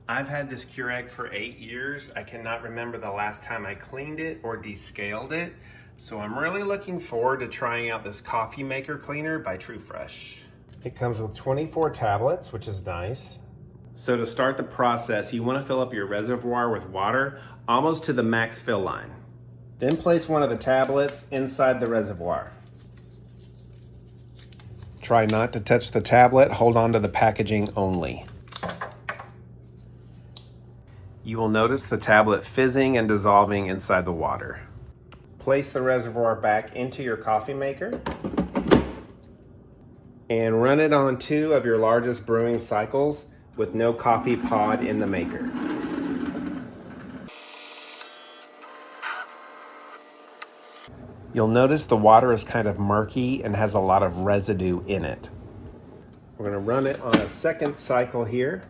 I've had this Keurig for 8 years. I cannot remember the last time I cleaned it or descaled it. So I'm really looking forward to trying out this coffee maker cleaner by TrueFresh. It comes with 24 tablets, which is nice. So to start the process, you want to fill up your reservoir with water almost to the max fill line. Then place one of the tablets inside the reservoir. Try not to touch the tablet, hold on to the packaging only. You will notice the tablet fizzing and dissolving inside the water. Place the reservoir back into your coffee maker and run it on 2 of your largest brewing cycles with no coffee pod in the maker. You'll notice the water is kind of murky and has a lot of residue in it. We're going to run it on a second cycle here.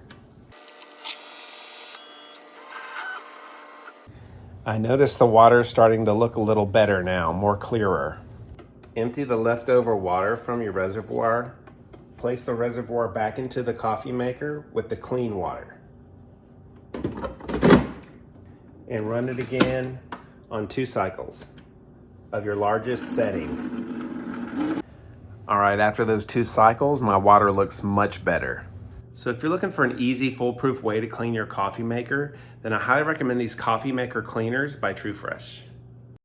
I notice the water is starting to look a little better now, more clearer. Empty the leftover water from your reservoir. Place the reservoir back into the coffee maker with the clean water. And run it again on 2 cycles of your largest setting. All right, after those 2 cycles, my water looks much better. So if you're looking for an easy, foolproof way to clean your coffee maker, then I highly recommend these coffee maker cleaners by TrueFresh.